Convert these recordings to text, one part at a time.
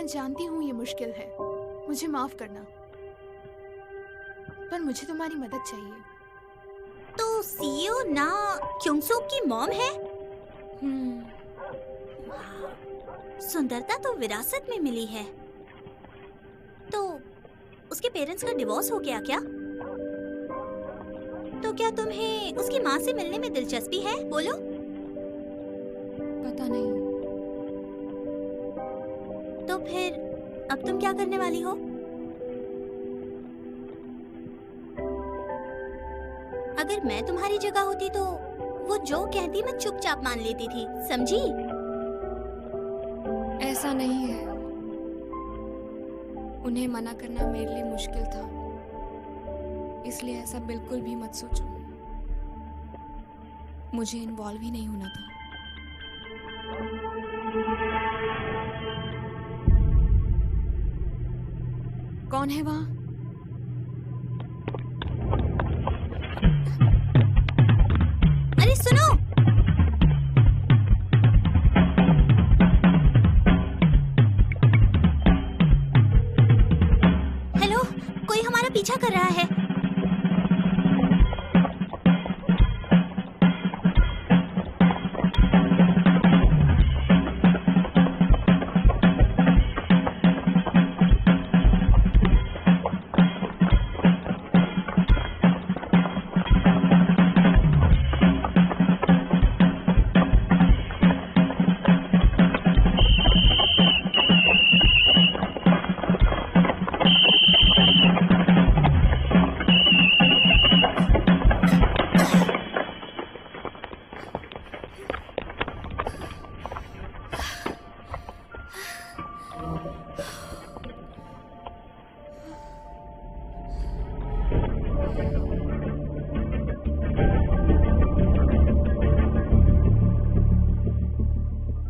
मैं जानती हूँ ये मुश्किल है, मुझे माफ करना, पर मुझे तुम्हारी मदद चाहिए। तो सीईओ ना क्योंगसोक की मॉम है? सुंदरता तो विरासत में मिली है। तो उसके पेरेंट्स का डिवोर्स हो गया क्या? तो क्या तुम्हें उसकी माँ से मिलने में दिलचस्पी है? बोलो। पता नहीं। तो फिर अब तुम क्या करने वाली हो? अगर मैं तुम्हारी जगह होती तो वो जो कहती मैं चुपचाप मान लेती थी, समझी? ऐसा नहीं है, उन्हें मना करना मेरे लिए मुश्किल था, इसलिए ऐसा बिल्कुल भी मत सोचो। मुझे इन्वॉल्व ही नहीं होना था। कौन है वहाँ? अरे सुनो! हेलो, कोई हमारा पीछा कर रहा है।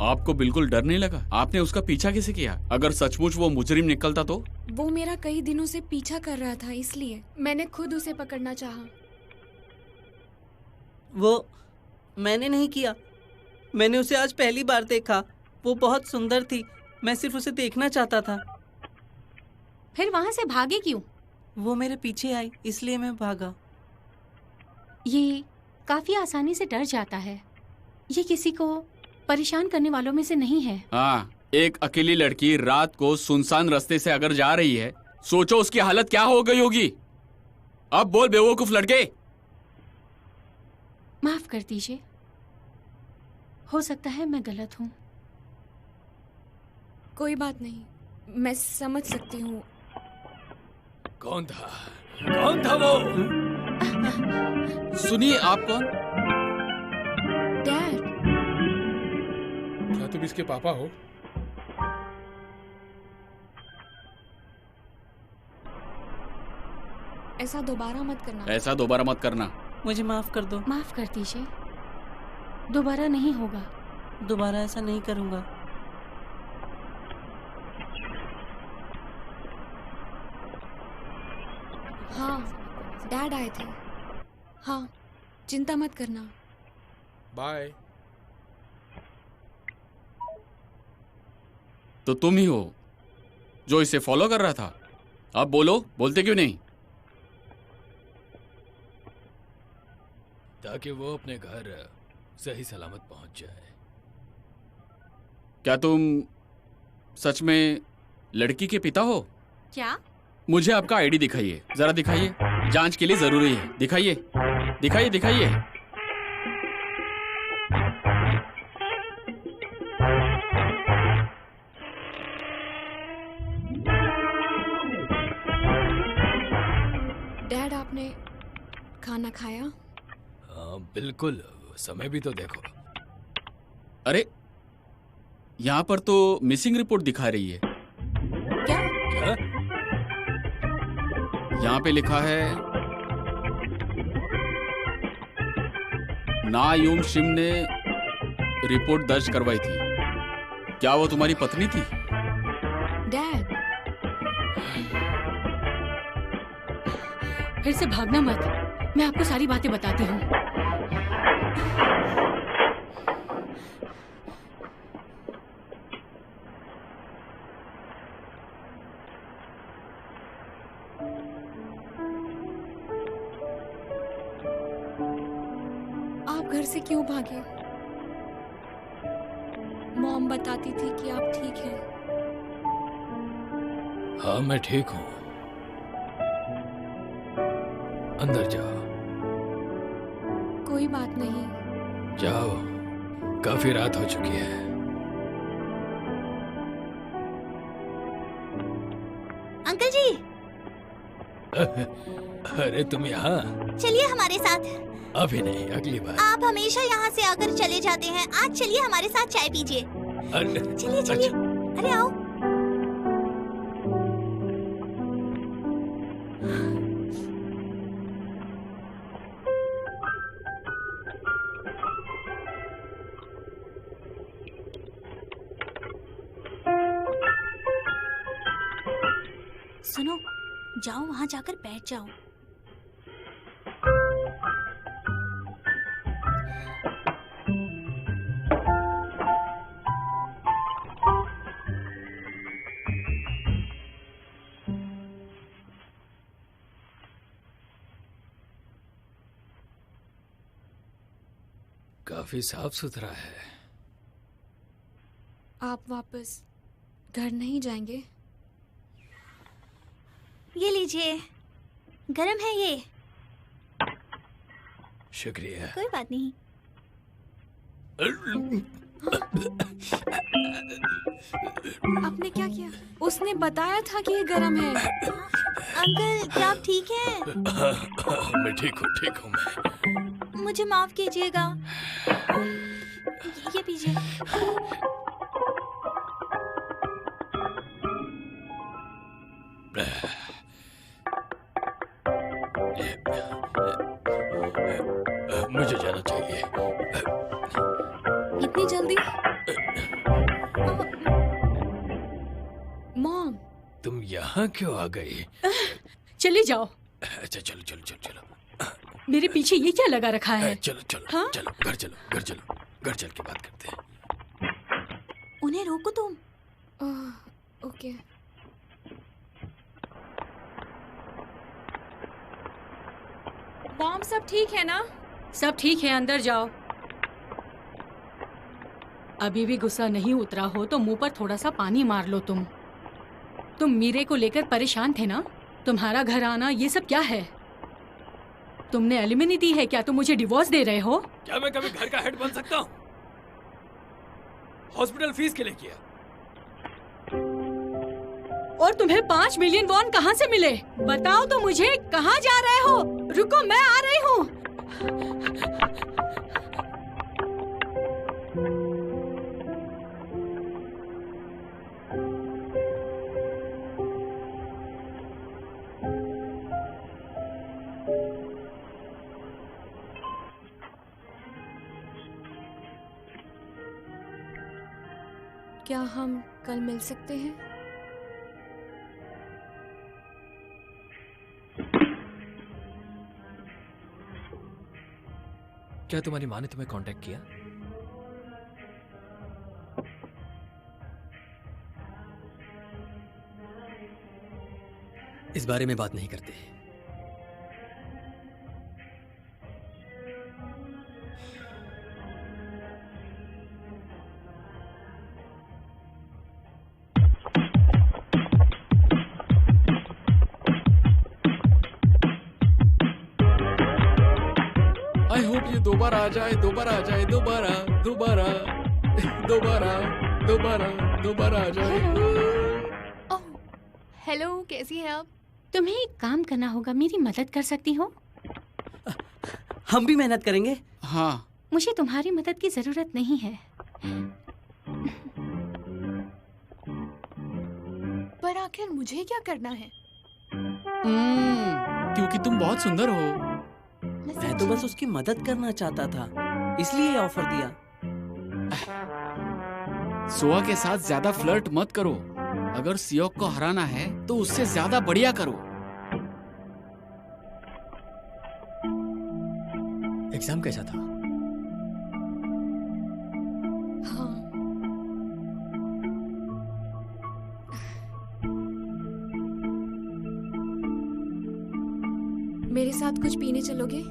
आपको बिल्कुल डर नहीं लगा? आपने उसका पीछा कैसे किया? अगर सचमुच वो मुजरिम निकलता तो? वो मेरा कई दिनों से पीछा कर रहा था, इसलिए मैंने खुद उसे पकड़ना चाहा। वो मैंने नहीं किया, मैंने उसे आज पहली बार देखा। वो बहुत सुंदर थी, मैं सिर्फ उसे देखना चाहता था। फिर वहाँ से भागे क्यों? वो मेरे पीछे आई, इसलिए मैं भागा। ये काफी आसानी से डर जाता है। ये किसी को परेशान करने वालों में से नहीं है। हाँ, एक अकेली लड़की रात को सुनसान रास्ते से अगर जा रही है, सोचो उसकी हालत क्या हो गई होगी। अब बोल बेवकूफ लड़के। माफ कर दीजिए, हो सकता है मैं गलत हूँ। कोई बात नहीं, मैं समझ सकती हूँ। कौन था? कौन था वो? सुनिए, आप कौन? डैड। क्या तुम इसके पापा हो? ऐसा दोबारा मत करना। ऐसा दोबारा मत करना। मुझे माफ कर दो। माफ कर दीजिए, दोबारा नहीं होगा। दोबारा ऐसा नहीं करूँगा। हाँ, डैड आए थे। हाँ, चिंता मत करना। बाय। तो तुम ही हो जो इसे फॉलो कर रहा था? अब बोलो, बोलते क्यों नहीं? ताकि वो अपने घर सही सलामत पहुंच जाए। क्या तुम सच में लड़की के पिता हो? क्या? मुझे आपका आईडी दिखाइए, जरा दिखाइए, जांच के लिए जरूरी है। दिखाइए, दिखाइए, दिखाइए। डैड, आपने खाना खाया? हाँ बिल्कुल, समय भी तो देखो। अरे, यहाँ पर तो मिसिंग रिपोर्ट दिखा रही है। क्या? क्या? यहाँ पे लिखा है नायुम शिम ने रिपोर्ट दर्ज करवाई थी। क्या वो तुम्हारी पत्नी थी? डैड, फिर से भागना मत, मैं आपको सारी बातें बताती हूँ। से क्यों भागे? मॉम बताती थी कि आप ठीक हैं। हाँ मैं ठीक हूँ। अंदर जाओ। कोई बात नहीं। जाओ, काफी रात हो चुकी है। अंकल जी, अरे तुम यहाँ? चलिए हमारे साथ। अभी नहीं, अगली बार। आप हमेशा यहाँ से आकर चले जाते हैं, आज चलिए हमारे साथ चाय पीजिए। अरे चलिए चलिए, अरे आओ। सुनो, जाओ वहां जाकर बैठ जाओ। काफी साफ सुथरा है। आप वापस घर नहीं जाएंगे? ये लीजिए, गरम है ये। शुक्रिया। कोई बात नहीं। आपने क्या किया? उसने बताया था कि ये गर्म है। अंकल, क्या आप ठीक हैं? मैं ठीक हूँ मैं। मुझे माफ कीजिएगा। ये पीजिए। मुझे जाना चाहिए। इतनी जल्दी? मॉम, तुम यहाँ क्यों आ गई? चली जाओ। अच्छा चलो चलो चलो चलो। मेरे पीछे ये क्या लगा रखा है? चलो चलो हाँ? चलो घर चलो घर चलो, घर चल के बात करते हैं। उन्हें रोको तुम। ओके। मॉम, सब ठीक है ना? सब ठीक है, अंदर जाओ। अभी भी गुस्सा नहीं उतरा हो तो मुंह पर थोड़ा सा पानी मार लो। तुम मीरे को लेकर परेशान थे ना? तुम्हारा घर आना ये सब क्या है? तुमने एलिमनी दी है क्या? तुम मुझे डिवोर्स दे रहे हो? क्या मैं कभी घर का हेड बन सकता हूँ? हॉस्पिटल फीस के लिए किया। और तुम्हें 5 मिलियन वॉन कहाँ से मिले? बताओ तो मुझे, कहाँ जा रहे हो? रुको, मैं आ रही हूँ। क्या हम कल मिल सकते हैं? क्या तुम्हारी माँ ने तुम्हें कांटेक्ट किया? इस बारे में बात नहीं करते। आई होप ये दोबारा आ जाए, दोबारा आ जाए, दोबारा दोबारा दोबारा दोबारा दोबारा आ जाए। ओह, हेलो, कैसी हैं आप? तुम्हें एक काम करना होगा, मेरी मदद कर सकती हो? हम भी मेहनत करेंगे। हाँ, मुझे तुम्हारी मदद की जरूरत नहीं है। पर आखिर मुझे क्या करना है? क्योंकि तुम बहुत सुंदर हो। मैं तो बस उसकी मदद करना चाहता था, इसलिए ये ऑफर दिया। सोआ के साथ ज्यादा फ्लर्ट मत करो। अगर सियोक को हराना है तो उससे ज्यादा बढ़िया करो। एग्जाम कैसा था? हाँ, मेरे साथ कुछ पीने चलोगे?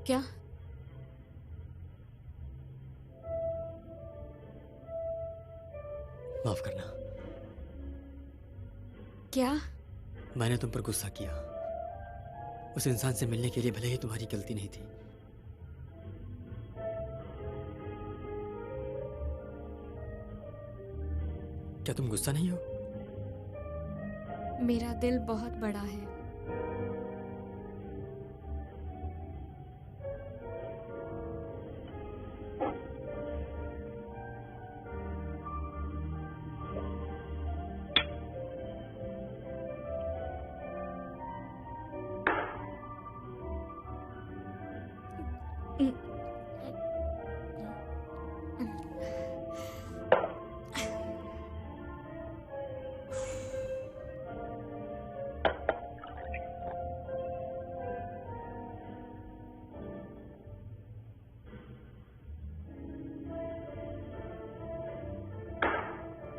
क्या? माफ करना, क्या? मैंने तुम पर गुस्सा किया। उस इंसान से मिलने के लिए भले ही तुम्हारी गलती नहीं थी। क्या तुम गुस्सा नहीं हो? मेरा दिल बहुत बड़ा है।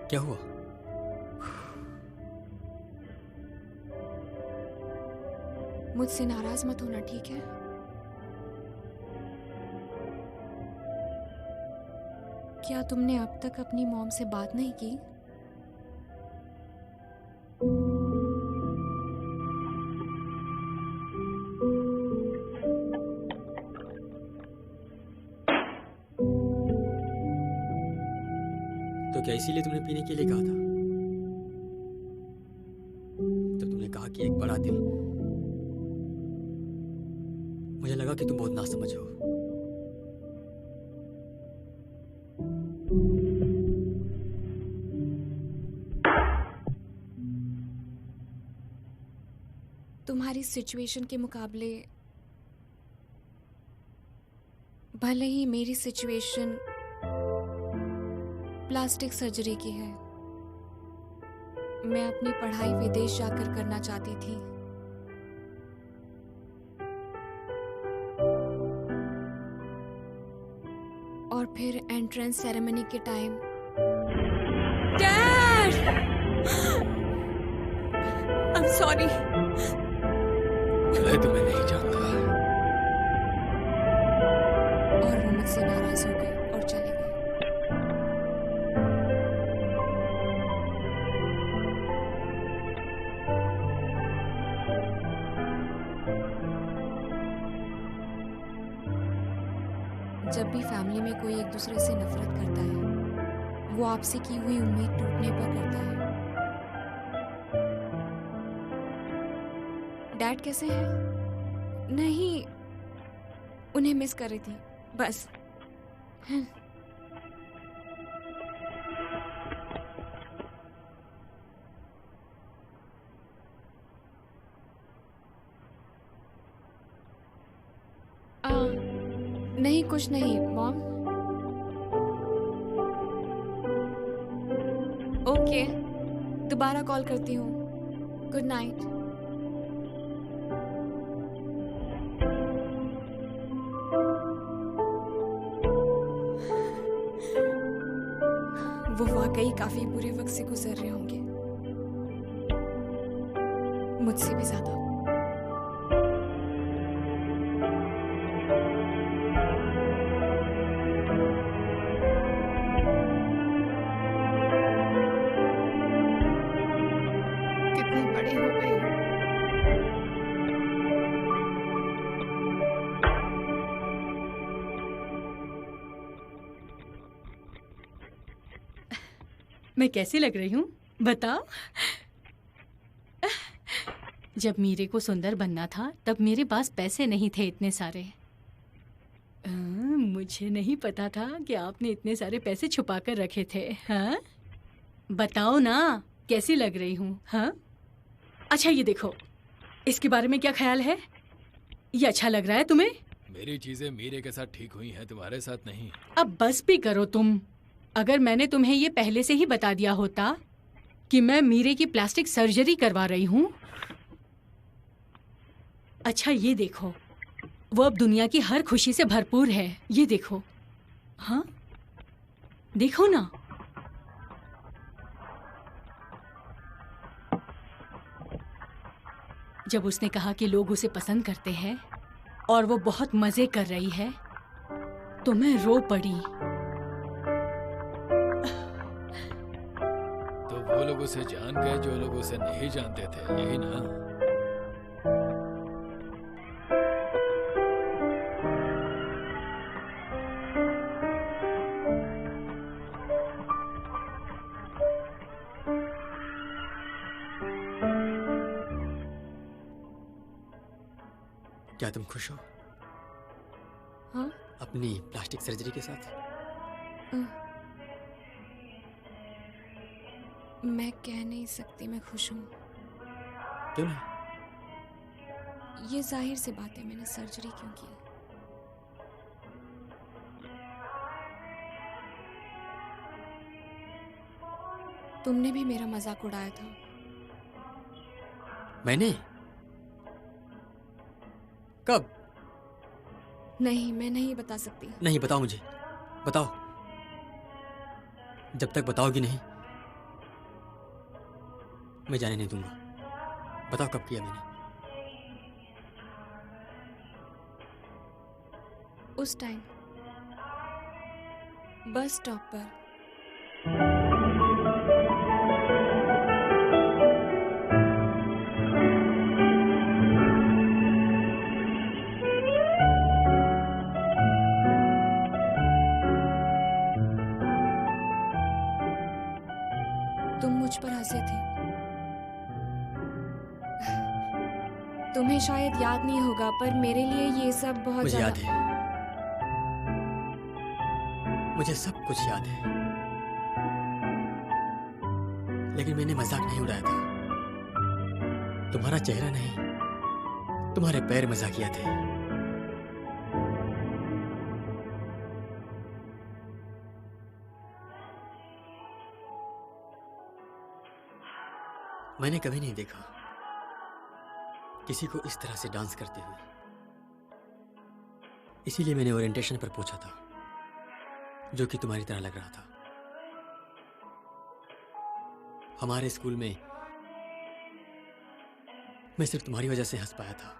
क्या हुआ? मुझसे नाराज मत होना, ठीक है? क्या तुमने अब तक अपनी मॉम से बात नहीं की? तो क्या इसीलिए तुमने पीने के लिए कहा था? जब तुमने कहा कि एक बड़ा दिल, मुझे लगा कि तुम बहुत नासमझ हो। तुम्हारी सिचुएशन के मुकाबले भले ही मेरी सिचुएशन प्लास्टिक सर्जरी की है, मैं अपनी पढ़ाई विदेश जाकर करना चाहती थी। और फिर एंट्रेंस सेरेमनी के time dad, I am sorry. मैं तुम्हें नहीं जानता। और वो मुझसे नाराज हो गए और चले गए। जब भी फैमिली में कोई एक दूसरे से नफरत करता है, वो आपसे की हुई उम्मीद टूटने पर करता है। डैड कैसे हैं? नहीं, उन्हें मिस कर रही थी बस। नहीं, कुछ नहीं मॉम। ओके, दोबारा कॉल करती हूँ। Good night. वो वाकई काफी बुरे वक्त से गुजर रहे होंगे, मुझसे भी ज्यादा। कितने बड़े हो गए हो। मैं कैसी लग रही हूँ बताओ? जब मीरे को सुंदर बनना था तब मेरे पास पैसे नहीं थे इतने सारे। मुझे नहीं पता था कि आपने इतने सारे पैसे छुपा कर रखे थे। हाँ, बताओ ना कैसी लग रही हूँ? हाँ, अच्छा ये देखो, इसके बारे में क्या ख्याल है? ये अच्छा लग रहा है तुम्हें? मेरी चीजें मीरे के साथ ठीक हुई हैं, तुम्हारे साथ नहीं। अब बस भी करो तुम। अगर मैंने तुम्हें ये पहले से ही बता दिया होता कि मैं मीरे की प्लास्टिक सर्जरी करवा रही हूँ। अच्छा ये देखो, वो अब दुनिया की हर खुशी से भरपूर है। ये देखो, हाँ देखो ना। जब उसने कहा कि लोग उसे पसंद करते हैं और वो बहुत मजे कर रही है तो मैं रो पड़ी। तो वो लोग उसे जान गए जो लोग उसे नहीं जानते थे, यही ना? क्या तुम खुश हो हाँ? अपनी प्लास्टिक सर्जरी के साथ? मैं कह नहीं सकती मैं खुश हूँ। क्यों नहीं? ये जाहिर सी बात है, मैंने सर्जरी क्यों की। तुमने भी मेरा मजाक उड़ाया था। मैंने? कब? नहीं, मैं नहीं बता सकती। नहीं, बताओ मुझे, बताओ। जब तक बताओगी नहीं मैं जाने नहीं दूंगा। बताओ कब किया मैंने? उस टाइम बस स्टॉप पर। तुम मुझ पर हंसे थे। तुम्हें शायद याद नहीं होगा, पर मेरे लिए ये सब बहुत मुझे ज्यादा याद है, मुझे सब कुछ याद है, लेकिन मैंने मजाक नहीं उड़ाया था। तुम्हारा चेहरा नहीं, तुम्हारे पैर मजाकिया थे। मैंने कभी नहीं देखा किसी को इस तरह से डांस करते हुए, इसीलिए मैंने ओरिएंटेशन पर पूछा था, जो कि तुम्हारी तरह लग रहा था। हमारे स्कूल में मैं सिर्फ तुम्हारी वजह से हंस पाया था।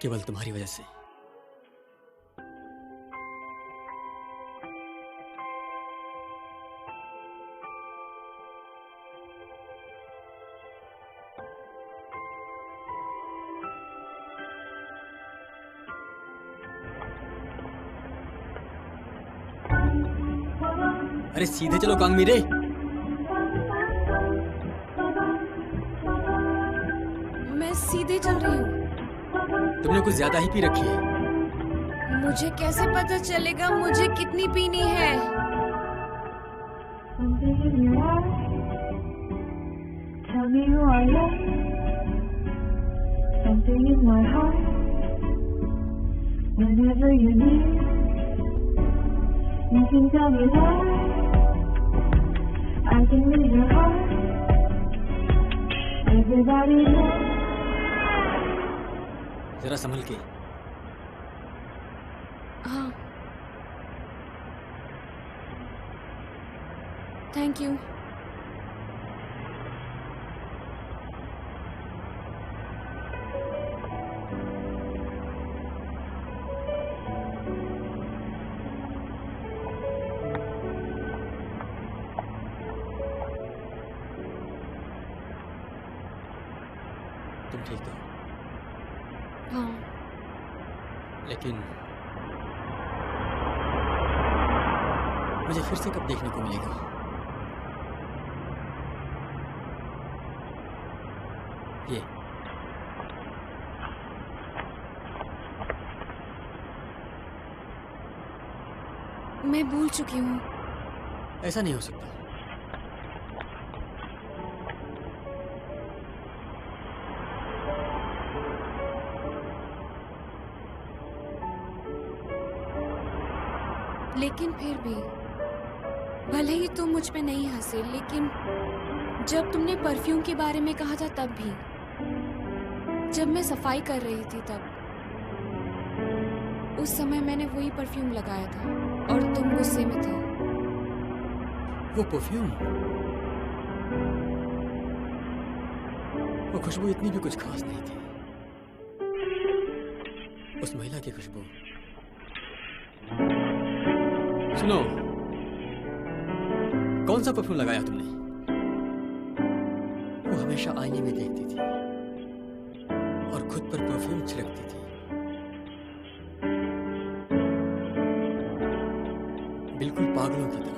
केवल तुम्हारी वजह से। अरे सीधे चलो कांगमीरे। मैं सीधे चल रही हूँ। तुमने कुछ ज्यादा ही पी रखी है। मुझे कैसे पता चलेगा मुझे कितनी पीनी है? Tell me who I am. Something in my heart. Whenever you need, you can tell me why. I can read your heart. Everybody knows. जरा संभल के। हाँ, थैंक यू। तुम ठीक हो, हाँ, लेकिन मुझे फिर से कब देखने को मिलेगा? ये मैं भूल चुकी हूँ। ऐसा नहीं हो सकता। लेकिन फिर भी, भले ही तुम मुझ पे नहीं हंसे, लेकिन जब तुमने परफ्यूम के बारे में कहा था तब भी, जब मैं सफाई कर रही थी तब, उस समय मैंने वही परफ्यूम लगाया था और तुम गुस्से में थे। वो परफ्यूम वो खुशबू इतनी भी कुछ खास नहीं थी। उस महिला की खुशबू। सुनो, कौन सा परफ्यूम लगाया तुमने? वो हमेशा आईने में देखती थी और खुद पर परफ्यूम छिड़कती थी, बिल्कुल पागलों की तरह।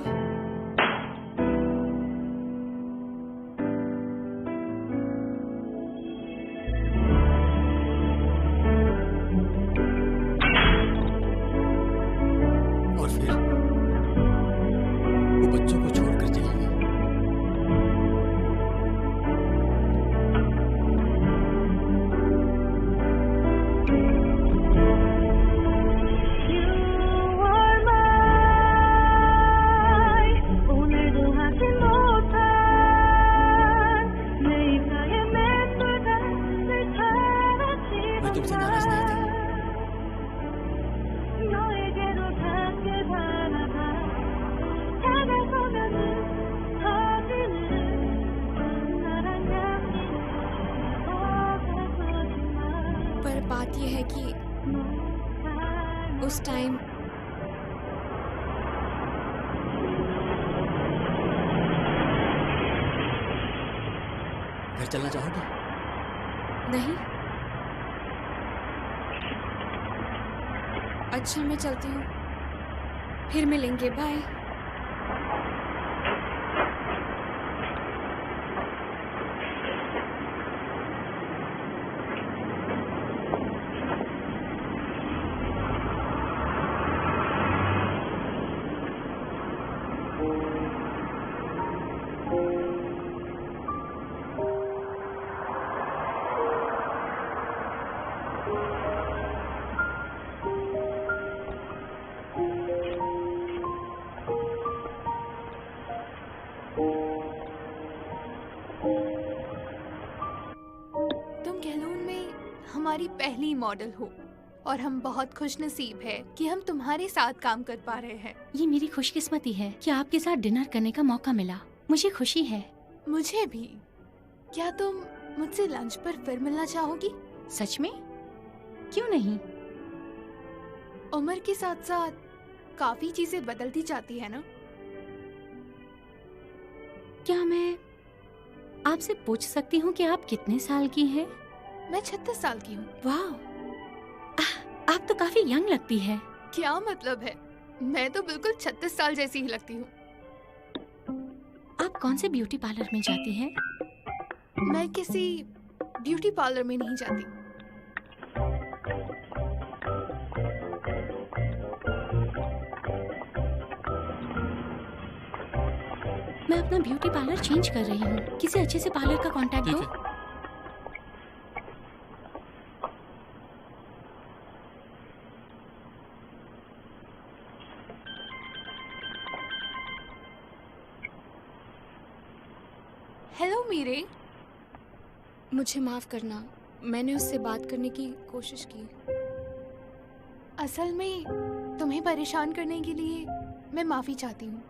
और फिर वो बच्चों को छोड़कर चली गई। मैं तुमसे नाराज नहीं था। पर बात यह है कि उस टाइम घर चलना चाहोगे? नहीं। अच्छा, मैं चलती हूँ, फिर मिलेंगे, बाय। तुम कहलून में हमारी पहली मॉडल हो और हम बहुत खुशनसीब है कि हम तुम्हारे साथ काम कर पा रहे हैं। ये मेरी खुशकिस्मती है कि आपके साथ डिनर करने का मौका मिला। मुझे खुशी है। मुझे भी। क्या तुम मुझसे लंच पर फिर मिलना चाहोगी? सच में? क्यों नहीं? उम्र के साथ साथ काफी चीजें बदलती जाती है ना। क्या मैं आपसे पूछ सकती हूँ कि आप कितने साल की हैं? मैं 36 साल की हूँ। वाह, आप तो काफी यंग लगती है। क्या मतलब है? मैं तो बिल्कुल 36 साल जैसी ही लगती हूँ। आप कौन से ब्यूटी पार्लर में जाती हैं? मैं किसी ब्यूटी पार्लर में नहीं जाती। मैं अपना ब्यूटी पार्लर चेंज कर रही हूँ। किसी अच्छे से पार्लर का कांटेक्ट दो। हेलो मीरे। मुझे माफ करना, मैंने उससे बात करने की कोशिश की। असल में तुम्हें परेशान करने के लिए मैं माफी चाहती हूँ।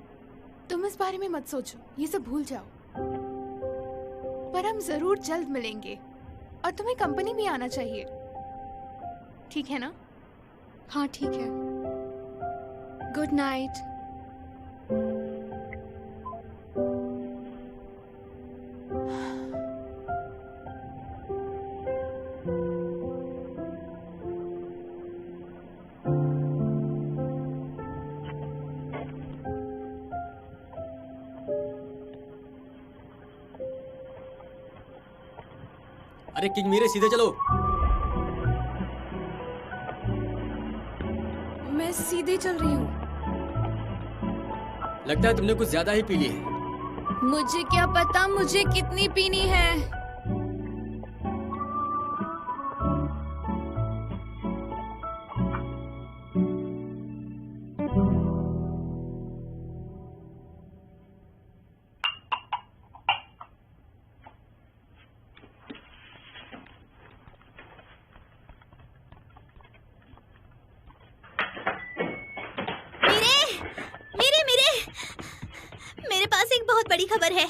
तुम इस बारे में मत सोचो, ये सब भूल जाओ। पर हम जरूर जल्द मिलेंगे और तुम्हें कंपनी भी आना चाहिए, ठीक है ना? हाँ ठीक है। Good night. अरे किंग मीरे, सीधे चलो। मैं सीधे चल रही हूँ। लगता है तुमने कुछ ज्यादा ही पी ली है। मुझे क्या पता मुझे कितनी पीनी है। मेरे पास एक बहुत बड़ी खबर है।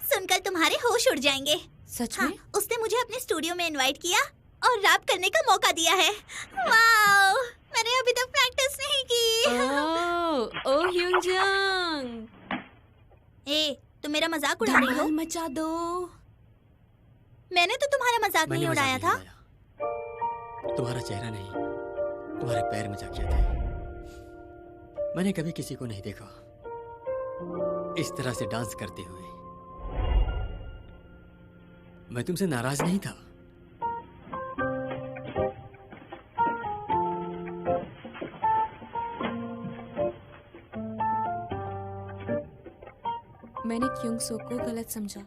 सुनकर तुम्हारे होश उड़ जाएंगे। सच हाँ, में? उसने मुझे अपने स्टूडियो में इनवाइट किया और रैप करने का मौका दिया है। वाओ, मैंने अभी तक प्रैक्टिस नहीं की। ओह ह्यूंजंग, ए, तुम मेरा मजाक उड़ा रही हो? धमाल मचा दो। मैंने तो तुम्हारा मजाक मैंने नहीं मजाक उड़ाया नहीं था। उड़ाया। तुम्हारा चेहरा नहीं, तुम्हारे पैर मजाकिया थे। मैंने कभी किसी को नहीं देखा इस तरह से डांस करते हुए। मैं तुमसे नाराज नहीं था। मैंने क्योंग सो को गलत समझा।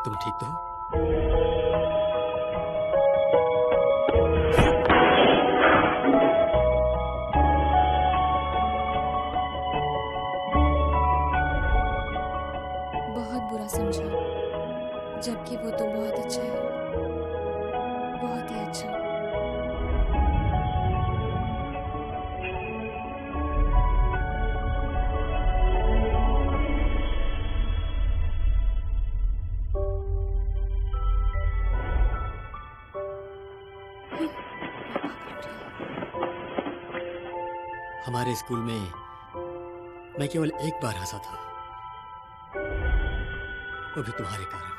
तुम ठीक तो हो? बहुत बुरा समझा, जबकि वो तो बहुत अच्छा है, बहुत ही अच्छा। हमारे स्कूल में मैं केवल एक बार हंसा था, वो भी तुम्हारे कारण।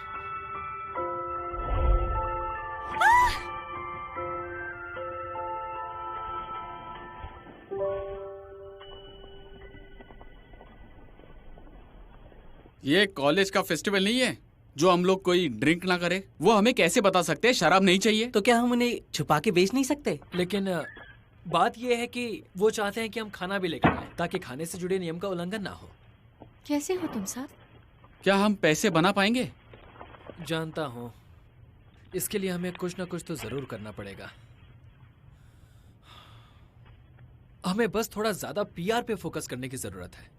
ये कॉलेज का फेस्टिवल नहीं है जो हम लोग कोई ड्रिंक ना करे। वो हमें कैसे बता सकते हैं शराब नहीं चाहिए? तो क्या हम उन्हें छुपा के बेच नहीं सकते? लेकिन बात यह है कि वो चाहते हैं कि हम खाना भी लेकर आए ताकि खाने से जुड़े नियम का उल्लंघन ना हो। कैसे हो तुम सब? क्या हम पैसे बना पाएंगे? जानता हूँ, इसके लिए हमें कुछ ना कुछ तो जरूर करना पड़ेगा। हमें बस थोड़ा ज्यादा पीआर पे फोकस करने की जरूरत है।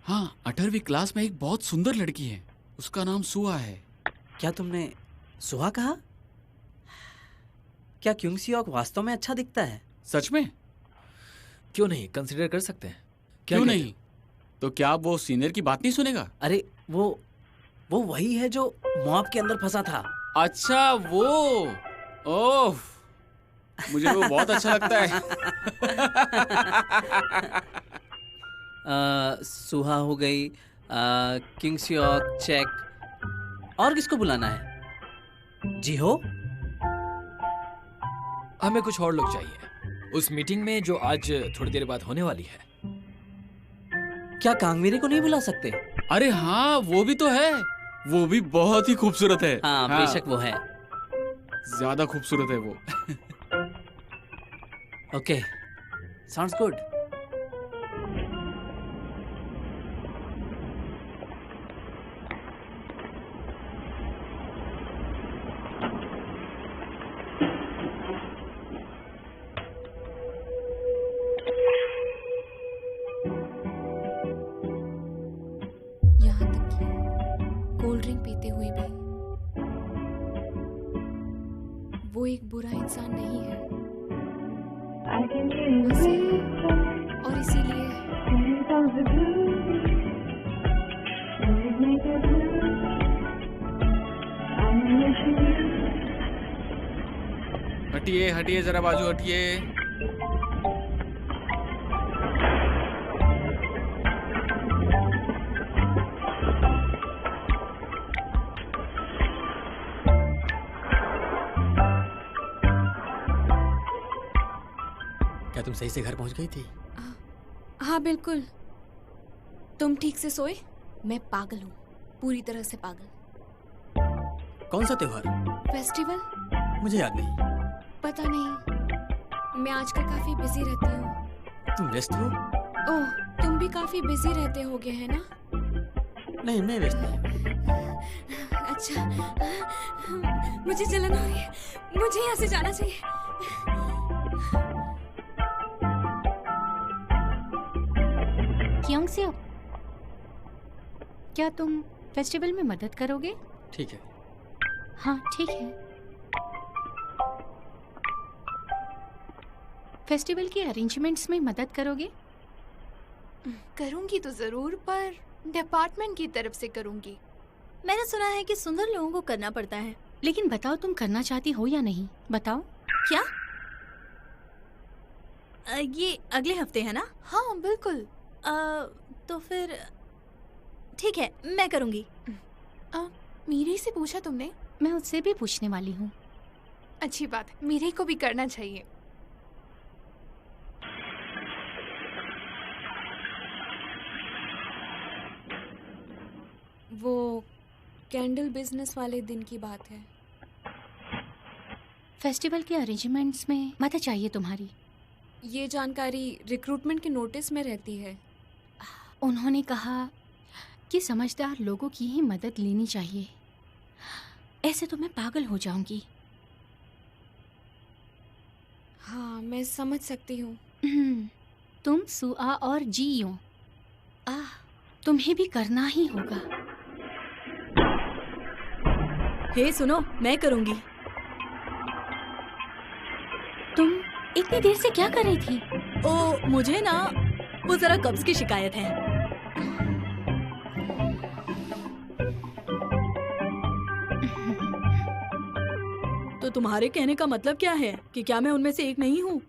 हाँ, 18वीं क्लास में एक बहुत सुंदर लड़की है, उसका नाम सुहा है। क्या तुमने सुहा कहा? क्या क्योंग सियोक वास्तव में अच्छा दिखता है? सच में? क्यों नहीं, कंसिडर कर सकते हैं। क्या क्यों कहते नहीं? तो क्या वो सीनियर की बात नहीं सुनेगा? अरे वो वही है जो मॉब के अंदर फंसा था। अच्छा वो, ओह, मुझे वो बहुत अच्छा लगता है। सुहा हो गई, किंग सियोक, चेक, और किसको बुलाना है? जी हो? हमें कुछ और लोग चाहिए उस मीटिंग में जो आज थोड़ी देर बाद होने वाली है। क्या कांगमीरे को नहीं बुला सकते? अरे हाँ, वो भी तो है, वो भी बहुत ही खूबसूरत है। हाँ, बेशक वो है। ज्यादा खूबसूरत है वो। Okay, sounds good. यहाँ तक कि कोल्ड ड्रिंक पीते हुए भी वो एक बुरा इंसान नहीं है। I can hear you breathe. और इसीलिए Here comes the blues. Please make it blue. I'm wishing you. हटिए हटिए, जरा बाजू हटिए। क्या तुम सही से घर पहुंच गई थी? हाँ बिल्कुल। तुम ठीक से सोए? मैं पागल हूँ, पूरी तरह से पागल। कौन सा त्योहार? फेस्टिवल? मुझे याद नहीं। पता नहीं, मैं आजकल काफी बिजी रहती हूँ। तुम व्यस्त हो? ओह, तुम भी काफी बिजी रहते होगे है ना? नहीं, मैं व्यस्त नहीं। अच्छा, मुझे जलन हो रही है, मुझे यहाँ से जाना चाहिए। क्योंग सियोक, क्या तुम फेस्टिवल में मदद करोगे? ठीक है। हाँ ठीक है। फेस्टिवल के अरेंजमेंट्स में मदद करोगे? करूंगी तो जरूर, पर डिपार्टमेंट की तरफ से करूंगी। मैंने सुना है कि सुंदर लोगों को करना पड़ता है। लेकिन बताओ तुम करना चाहती हो या नहीं, बताओ। क्या? ये अगले हफ्ते है ना? हाँ बिल्कुल। तो फिर ठीक है, मैं करूंगी। मीरे से पूछा तुमने? मैं उससे भी पूछने वाली हूँ। अच्छी बात है, मीरे को भी करना चाहिए। वो कैंडल बिजनेस वाले दिन की बात है। फेस्टिवल के अरेंजमेंट्स में मदद चाहिए तुम्हारी। ये जानकारी रिक्रूटमेंट के नोटिस में रहती है। उन्होंने कहा कि समझदार लोगों की ही मदद लेनी चाहिए, ऐसे तो मैं पागल हो जाऊंगी। हाँ मैं समझ सकती हूँ। तुम सुआ और जियो, तुम्हें भी करना ही होगा। हे सुनो, मैं करूंगी। तुम इतनी देर से क्या कर रही थी? ओ मुझे ना वो जरा कब्ज की शिकायत है। तो तुम्हारे कहने का मतलब क्या है कि क्या मैं उनमें से एक नहीं हूँ?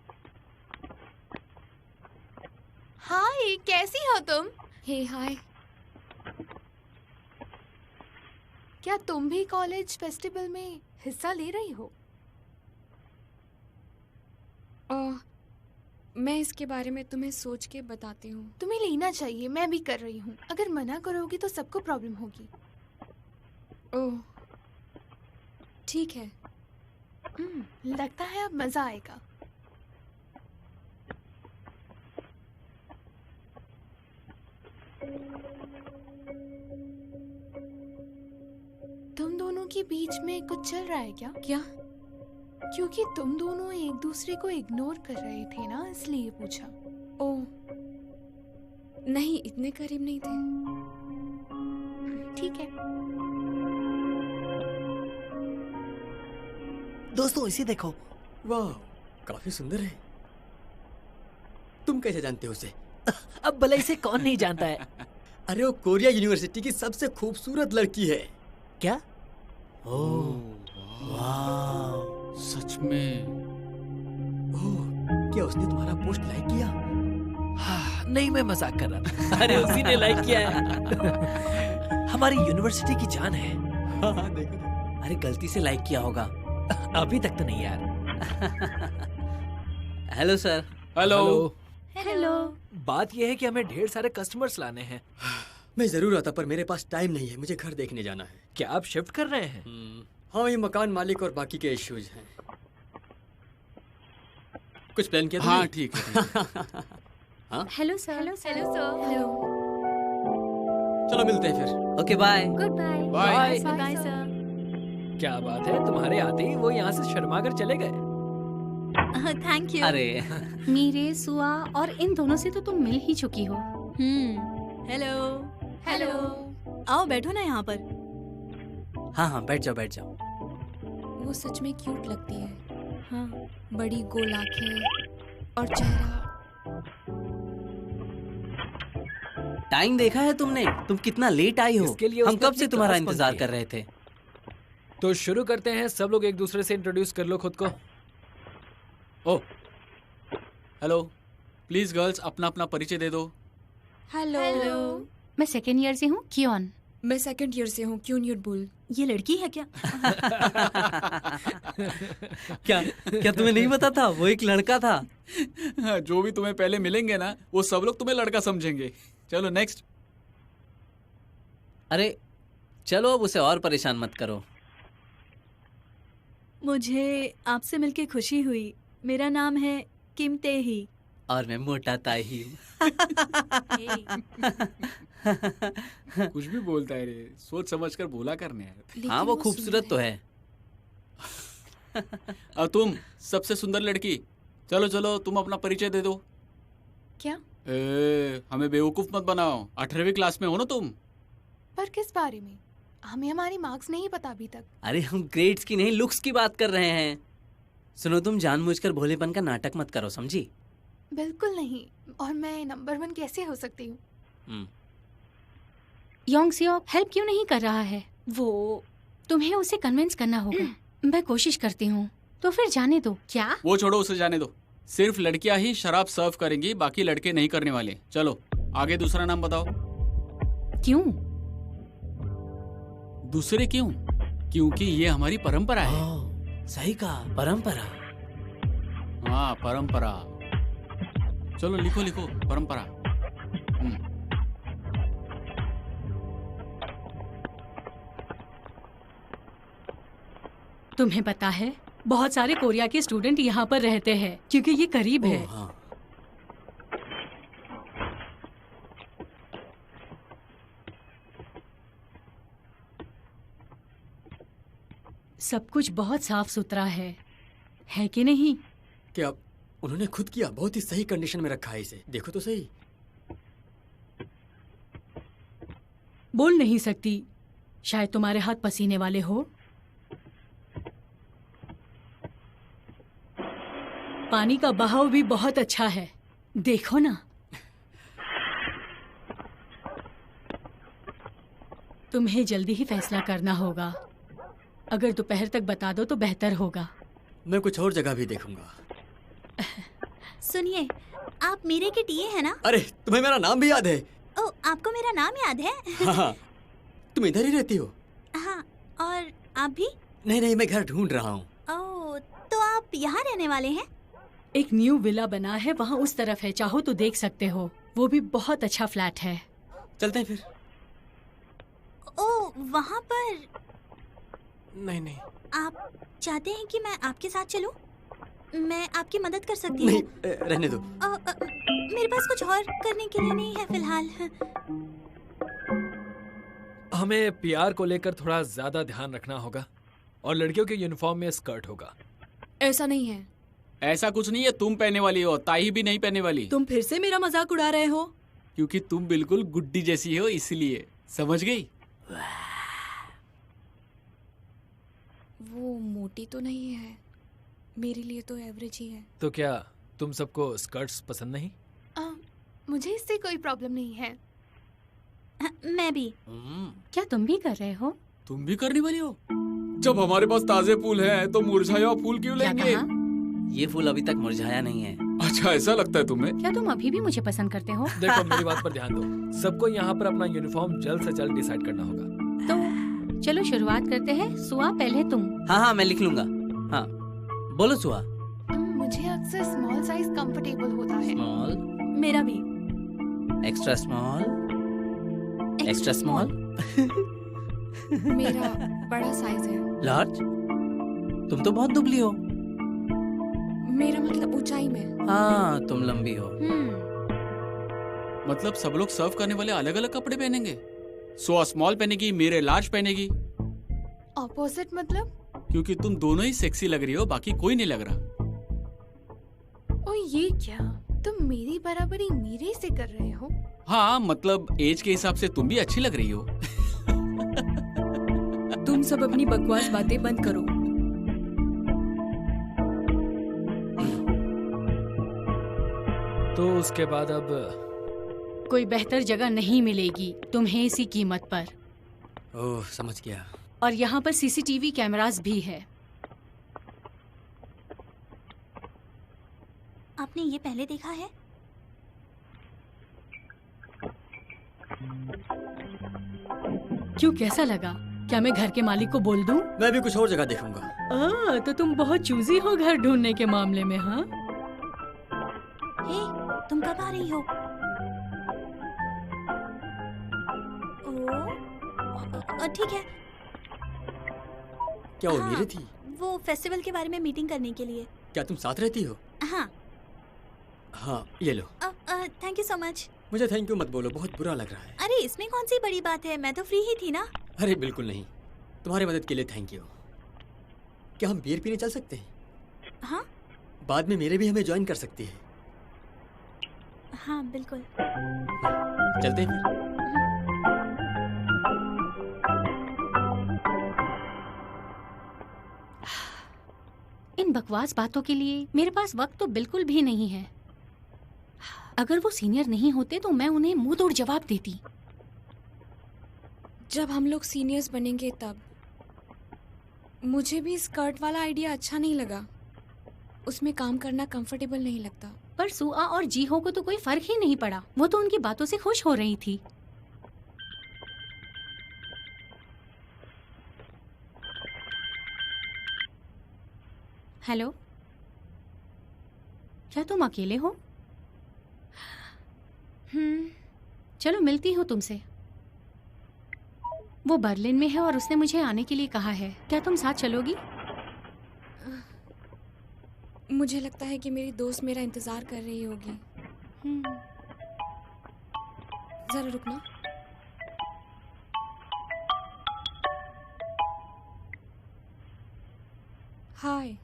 हाय, कैसी हो तुम? हे हाय। क्या तुम भी कॉलेज फेस्टिवल में हिस्सा ले रही हो? मैं इसके बारे में तुम्हें सोच के बताती हूँ। तुम्हें लेना चाहिए, मैं भी कर रही हूँ। अगर मना करोगी तो सबको प्रॉब्लम होगी। ओह ठीक है। लगता है अब मजा आएगा। तुम दोनों के बीच में कुछ चल रहा है क्या? क्या? क्योंकि तुम दोनों एक दूसरे को इग्नोर कर रहे थे ना, इसलिए पूछा। ओह नहीं, इतने करीब नहीं थे। ठीक है। दोस्तों इसे देखो, वाह काफी सुंदर है। तुम कैसे जानते हो उसे? अब भले इसे कौन नहीं जानता है। अरे वो कोरिया यूनिवर्सिटी की सबसे खूबसूरत लड़की है। क्या? ओह वाह, सच में? ओह, क्या उसने तुम्हारा पोस्ट लाइक किया? हाँ, नहीं मैं मजाक कर रहा था। अरे उसी ने लाइक किया है। हमारी यूनिवर्सिटी की जान है। हाँ देखो। अरे गलती से लाइक किया होगा, अभी तक तो नहीं यार। Hello sir. हेलो। हेलो। बात यह है कि हमें ढेर सारे कस्टमर्स लाने हैं। मैं जरूर आता, पर मेरे पास टाइम नहीं है, मुझे घर देखने जाना है। क्या आप शिफ्ट कर रहे हैं? हाँ, ये मकान मालिक और बाकी के इश्यूज हैं। कुछ प्लान किया? हाँ ठीक है। हाँ? Hello sir. Hello sir. Hello. चलो मिलते हैं फिर। Okay bye. Good bye. Bye. Bye sir. क्या बात है, तुम्हारे आते ही वो यहाँ से शर्मा कर चले गए। Thank you. अरे मीरे, सुआ और इन दोनों से तो तुम मिल ही चुकी हो। हेलो। हेलो। आओ बैठो ना यहाँ पर। हाँ हाँ बैठ जाओ बैठ जाओ। वो सच में क्यूट लगती है। हाँ। बड़ी गोल आंखें और चेहरा। टाइम देखा है तुमने? तुम कितना लेट आई हो। इसके लिए हम उसने कब से अपनी तुम्हारा क्लास बंक इंतजार किया। कर रहे थे। तो शुरू करते हैं, सब लोग एक दूसरे से इंट्रोड्यूस कर लो खुद को। Oh hello. प्लीज गर्ल्स अपना अपना परिचय दे दो। हेलो। मैं सेकेंड ईयर से हूँ, कियोन। मैं सेकंड ईयर से हूँ, क्यों न्यूट बुल। ये लड़की है क्या? क्या क्या तुम्हें नहीं पता था? वो एक लड़का था। जो भी तुम्हें पहले मिलेंगे ना, वो सब लोग तुम्हें लड़का समझेंगे। चलो नेक्स्ट। अरे चलो अब उसे और परेशान मत करो। मुझे आपसे मिलके खुशी हुई। मेरा नाम है किम तेही। और मैं मोटा ताही हूँ। कुछ भी बोलता है रे, सोच समझ कर बोला करने है। हाँ वो खूबसूरत तो है। और तुम सबसे सुंदर लड़की, चलो चलो तुम अपना परिचय दे दो। क्या? हमें बेवकूफ मत बनाओ, 18वीं क्लास में हो ना तुम। पर किस बारे में? हमें हमारी मार्क्स नहीं पता अभी तक। अरे हम ग्रेड्स की नहीं, लुक्स की बात कर रहे हैं। सुनो, तुम जानबूझकर भोलेपन का नाटक मत करो, समझी? बिल्कुल नहीं। और मैं नंबर 1 कैसे हो सकती हूँ? योंगसियो हेल्प क्यों नहीं कर रहा है? वो तुम्हें उसे कन्विंस करना होगा। मैं कोशिश करती हूँ। तो फिर जाने दो। क्या? वो छोड़ो, उसे जाने दो। सिर्फ लड़कियां ही शराब सर्व करेंगी, बाकी लड़के नहीं करने वाले। चलो आगे दूसरा नाम बताओ। क्यों? दूसरे क्यों? क्योंकि ये हमारी परंपरा है। सही कहा, परंपरा। हाँ, परंपरा। चलो लिखो लिखो, परंपरा। तुम्हें पता है बहुत सारे कोरिया के स्टूडेंट यहाँ पर रहते हैं क्योंकि ये करीब है। हाँ। सब कुछ बहुत साफ सुथरा है कि नहीं? क्या उन्होंने खुद किया? बहुत ही सही कंडीशन में रखा है इसे, देखो तो सही। बोल नहीं सकती, शायद तुम्हारे हाथ पसीने वाले हो। पानी का बहाव भी बहुत अच्छा है, देखो ना। तुम्हें जल्दी ही फैसला करना होगा। अगर दोपहर तक बता दो तो बेहतर होगा। मैं कुछ और जगह भी देखूंगा। सुनिए, आप मीरे के टीए हैं ना? अरे तुम्हें मेरा नाम भी याद है? ओ, आपको मेरा नाम याद है? हाँ, तुम इधर ही रहती हो? हाँ, और आप भी? नहीं, मैं घर ढूंढ रहा हूँ। ओह, तो आप यहाँ रहने वाले हैं? एक न्यू विला बना है, वहाँ उस तरफ है, चाहो तो देख सकते हो। वो भी बहुत अच्छा फ्लैट है। चलते हैं फिर। ओह, वहाँ पर? नहीं। आप चाहते हैं कि मैं आपके साथ चलूं? मैं आपकी मदद कर सकती हूँ। नहीं, रहने दो। मेरे पास कुछ और करने के लिए नहीं है फिलहाल। हमें पीआर को लेकर थोड़ा ज्यादा ध्यान रखना होगा और लड़कियों के यूनिफॉर्म में स्कर्ट होगा। ऐसा नहीं है। ऐसा कुछ नहीं है, तुम पहनने वाली हो, ताई भी नहीं पहनने वाली। तुम फिर से मेरा मजाक उड़ा रहे हो? क्योंकि तुम बिल्कुल गुड्डी जैसी हो, इसलिए। समझ गई? वो मोटी तो नहीं है, मेरे लिए तो एवरेज ही है। तो क्या तुम सबको स्कर्ट्स पसंद नहीं? मुझे इससे कोई प्रॉब्लम नहीं है। मैं भी। क्या तुम भी कर रहे हो? तुम भी करने वाली हो? जब हमारे पास ताजे फूल हैं, तो मुरझाया फूल क्यों लेंगे? ये फूल अभी तक मुरझाया नहीं है। अच्छा, ऐसा लगता है तुम्हें? क्या तुम अभी भी मुझे पसंद करते हो? देखो, मेरी बात पर ध्यान दो। सबको यहाँ पर अपना यूनिफॉर्म जल्द से जल्द डिसाइड करना होगा। तो चलो शुरुआत करते हैं। सुआ, पहले तुम। हाँ, मैं लिख लूंगा। हाँ, बोलो सुआ। मुझे अक्सर स्मॉल साइज कंफर्टेबल होता है। स्मॉल? मेरा भी। Extra small? Extra small? मेरा बड़ा साइज है। लार्ज? तुम तो बहुत दुबली हो। मेरा मतलब ऊंचाई में। हाँ, तुम लंबी हो। मतलब सब लोग सर्व करने वाले अलग अलग कपड़े पहनेंगे? सोआ स्मॉल पहनेगी, मेरे लार्ज पहनेगी। ऑपोजिट मतलब? क्योंकि तुम दोनों ही सेक्सी लग रही हो, बाकी कोई नहीं लग रहा। ओ, ये क्या? तुम मेरी बराबरी मीरे से कर रहे हो? हाँ, मतलब एज के हिसाब से तुम भी अच्छी लग रही हो। तुम सब अपनी बकवास बातें बंद करो। तो उसके बाद अब कोई बेहतर जगह नहीं मिलेगी तुम्हें इसी कीमत पर। ओह, समझ गया। और यहाँ पर सीसीटीवी कैमरास भी है। आपने ये पहले देखा है? क्यों, कैसा लगा? क्या मैं घर के मालिक को बोल दूं? मैं भी कुछ और जगह देखूंगा। तो तुम बहुत चूजी हो घर ढूंढने के मामले में। हाँ, हे, तुम कब आ रही हो? ठीक है। क्या वो हाँ, मीरे थी? वो फेस्टिवल के बारे में मीटिंग करने के लिए। क्या तुम साथ रहती हो? हाँ। हाँ, ये लो। Thank you so much. मुझे थैंक यू मत बोलो, बहुत बुरा लग रहा है। अरे इसमें कौन सी बड़ी बात है, मैं तो फ्री ही थी ना। अरे बिल्कुल नहीं, तुम्हारी मदद के लिए थैंक यू। क्या हम बियर पीने चल सकते हैं? हाँ, बाद में मेरे भी हमें ज्वाइन कर सकती है। हाँ बिल्कुल। चलते हैं फिर। बकवास बातों के लिए मेरे पास वक्त तो बिल्कुल भी नहीं है। अगर वो सीनियर नहीं होते तो मैं उन्हें मुंह तोड़ जवाब देती। जब हम लोग सीनियर्स बनेंगे तब। मुझे भी स्कर्ट वाला आइडिया अच्छा नहीं लगा। उसमें काम करना कंफर्टेबल नहीं लगता। पर सुआ और जीहो को तो कोई फर्क ही नहीं पड़ा। वो तो उनकी बातों से खुश हो रही थी। हेलो, क्या तुम अकेले हो? चलो मिलती हूँ तुमसे। वो बर्लिन में है और उसने मुझे आने के लिए कहा है। क्या तुम साथ चलोगी? मुझे लगता है कि मेरी दोस्त मेरा इंतजार कर रही होगी। जरा रुकना। हाय,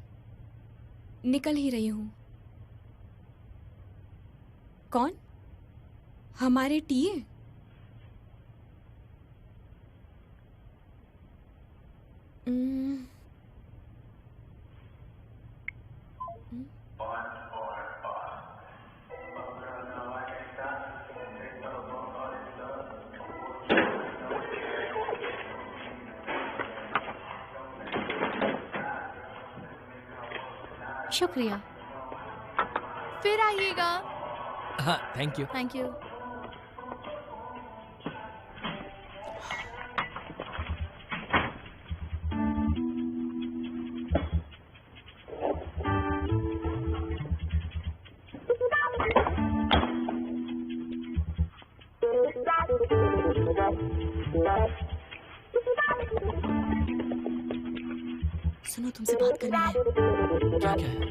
निकल ही रही हूँ। कौन? हमारे टीए? शुक्रिया। फिर आइएगा। हाँ, थैंक यू। Thank you. सुनो, तुमसे बात करनी है। क्या क्या है?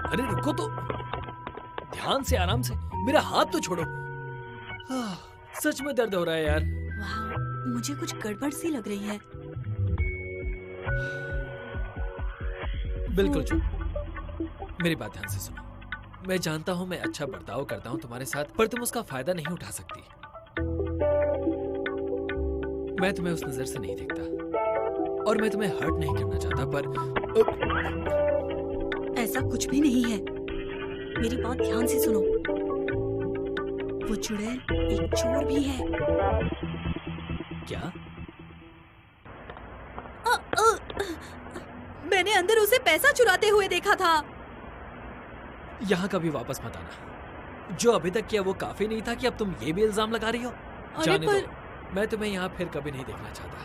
अरे रुको तो, ध्यान से, आराम से। मेरा हाथ तो छोड़ो। सच में दर्द हो रहा है यार। वाह, मुझे कुछ गड़बड़ सी लग रही है। बिल्कुल चुप। मेरी बात ध्यान से सुनो। मैं जानता हूँ मैं अच्छा बर्ताव करता हूँ तुम्हारे साथ, पर तुम उसका फायदा नहीं उठा सकती। मैं तुम्हें उस नजर से नहीं देखता और मैं तुम्हें हर्ट नहीं करना चाहता, पर ऐसा कुछ भी नहीं है। मेरी बात ध्यान से सुनो। वो चुड़ैल एक चोर भी है। क्या? मैंने अंदर उसे पैसा चुराते हुए देखा था। यहाँ कभी वापस मत आना। जो अभी तक किया वो काफी नहीं था कि अब तुम ये भी इल्जाम लगा रही हो? जाने दो, मैं तुम्हें यहाँ फिर कभी नहीं देखना चाहता।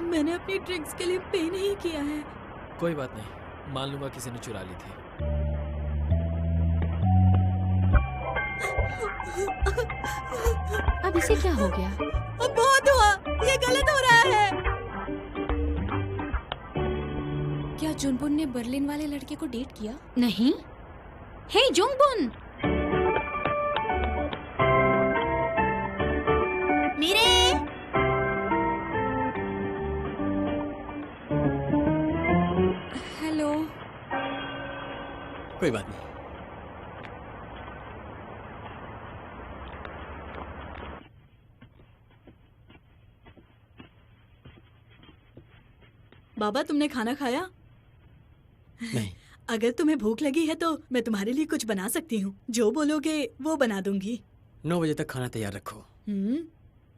मैंने अपनी ड्रिंक्स के लिए पे नहीं किया है। कोई बात नहीं, मान लूंगा किसी ने चुरा ली थी। अब इसे क्या हो गया? अब बहुत हुआ, ये गलत हो रहा है। क्या जुनबुन ने बर्लिन वाले लड़के को डेट किया? नहीं। हे जुंगबुन, मीरे, हेलो। कोई बात नहीं। बाबा, तुमने खाना खाया? नहीं। अगर तुम्हें भूख लगी है तो मैं तुम्हारे लिए कुछ बना सकती हूँ। जो बोलोगे वो बना दूंगी। 9 बजे तक खाना तैयार रखो।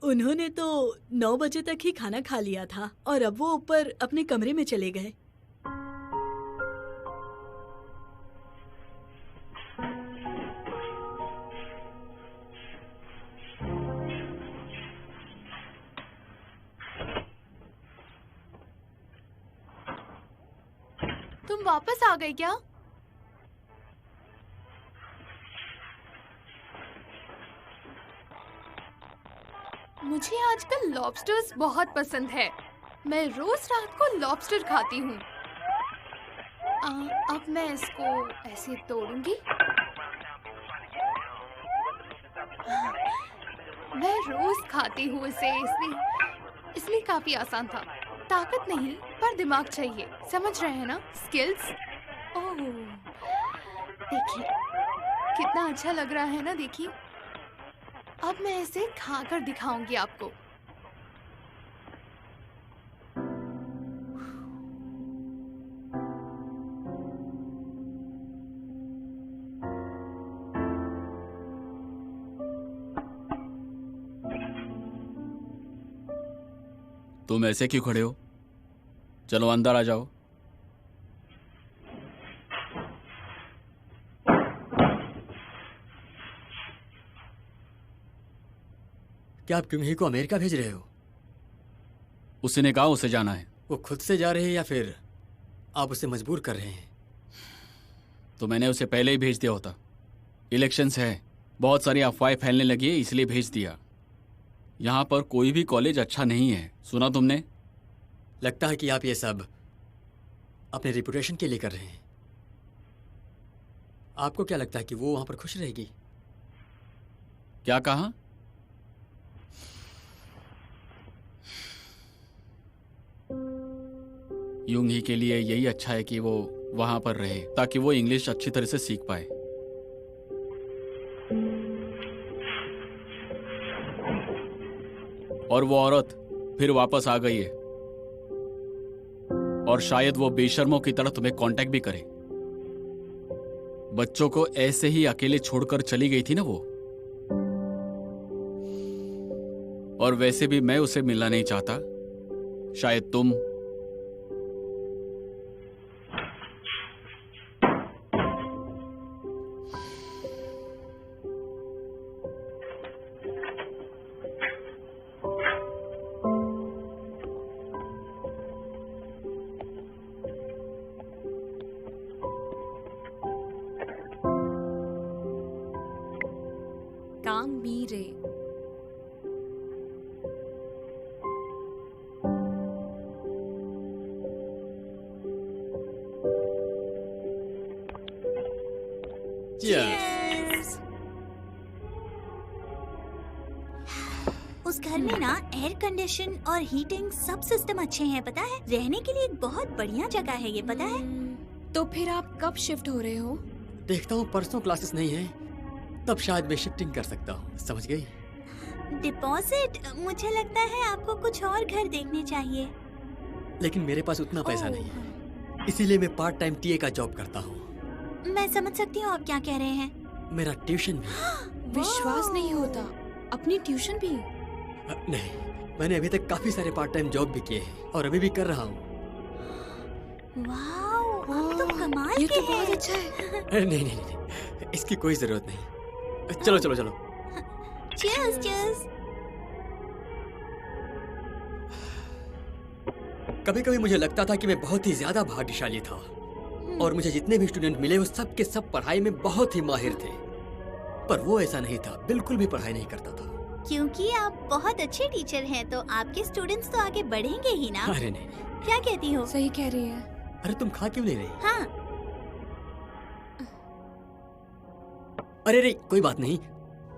उन्होंने तो 9 बजे तक ही खाना खा लिया था और अब वो ऊपर अपने कमरे में चले गए। तुम वापस आ गए क्या? मुझे आजकल लॉबस्टर्स बहुत पसंद है। मैं रोज रात को लॉबस्टर खाती हूँ। अब मैं इसको ऐसे तोड़ूंगी। मैं रोज खाती हूँ इसे, इसलिए काफी आसान था। ताकत नहीं पर दिमाग चाहिए, समझ रहे हैं ना? स्किल्स। ओह, देखिए कितना अच्छा लग रहा है ना। देखिए, अब मैं इसे खाकर दिखाऊंगी आपको। तुम ऐसे क्यों खड़े हो? चलो अंदर आ जाओ। क्या आप क्योंही को अमेरिका भेज रहे हो? उसी ने कहा उसे जाना है। वो खुद से जा रहे हैं या फिर आप उसे मजबूर कर रहे हैं? तो मैंने उसे पहले ही भेज दिया होता। इलेक्शंस है, बहुत सारी अफवाहें फैलने लगी है, इसलिए भेज दिया। यहाँ पर कोई भी कॉलेज अच्छा नहीं है, सुना तुमने? लगता है कि आप ये सब अपने रिपुटेशन के लिए कर रहे हैं। आपको क्या लगता है कि वो वहां पर खुश रहेगी? क्या कहा? यूंग ही के लिए यही अच्छा है कि वो वहां पर रहे, ताकि वो इंग्लिश अच्छी तरह से सीख पाए। और वो औरत फिर वापस आ गई है, और शायद वो बेशर्मों की तरह तुम्हें कांटेक्ट भी करे। बच्चों को ऐसे ही अकेले छोड़कर चली गई थी ना वो। और वैसे भी मैं उसे मिलना नहीं चाहता। शायद तुम। काम मीरे। Cheers. उस घर में ना एयर कंडीशन और हीटिंग सब सिस्टम अच्छे हैं, पता है? रहने के लिए एक बहुत बढ़िया जगह है ये, पता है? तो फिर आप कब शिफ्ट हो रहे हो? देखता हूँ, परसों क्लासेस नहीं है, तब शायद मैं शिफ्टिंग कर सकता हूँ। समझ गई? डिपॉजिट? मुझे लगता है आपको कुछ और घर देखने चाहिए। लेकिन मेरे पास उतना पैसा नहीं है, इसीलिए मैं पार्ट टाइम टीए का जॉब करता हूँ। मैं समझ सकती हूँ आप क्या कह रहे हैं। मेरा ट्यूशन भी। विश्वास नहीं होता, अपनी ट्यूशन भी? नहीं, मैंने अभी तक काफी सारे पार्ट टाइम जॉब भी किए हैं और अभी भी कर रहा हूँ। वाओ, आप तो कमाल ये के तो बहुत हैं। अच्छा है। अरे नहीं नहीं नहीं, इसकी कोई जरूरत नहीं। चलो चलो चलो। Cheers, cheers. कभी कभी मुझे लगता था कि मैं बहुत ही ज्यादा भाग्यशाली था, और मुझे जितने भी स्टूडेंट मिले वो सब के सब पढ़ाई में बहुत ही माहिर थे। पर वो ऐसा नहीं था, बिल्कुल भी पढ़ाई नहीं करता था। क्योंकि आप बहुत अच्छे टीचर हैं तो आपके स्टूडेंट्स तो आगे बढ़ेंगे ही ना। अरे नहीं, क्या कहती हो? सही कह रही है। अरे तुम खा क्यों नहीं रही? हाँ, अरे रे, कोई बात नहीं,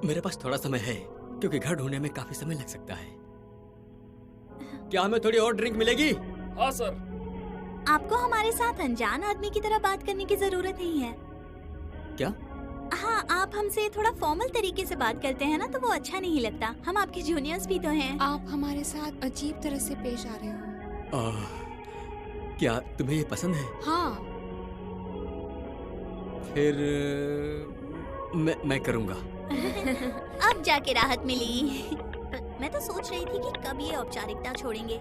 मेरे पास थोड़ा समय है, क्योंकि घर ढूंढने में काफी समय लग सकता है। क्या हमें थोड़ी और ड्रिंक मिलेगी? हाँ सर। आपको हमारे साथ अनजान आदमी की तरह बात करने की जरूरत नहीं है। क्या? हाँ, आप हमसे थोड़ा फॉर्मल तरीके से बात करते हैं ना तो वो अच्छा नहीं लगता। हम आपके जूनियर्स भी तो हैं। आप हमारे साथ अजीब तरह से पेश आ रहे हो। क्या तुम्हें ये पसंद है? हाँ। फिर मैं करूँगा। अब जाके राहत मिली। मैं तो सोच रही थी कि कब ये औपचारिकता छोड़ेंगे।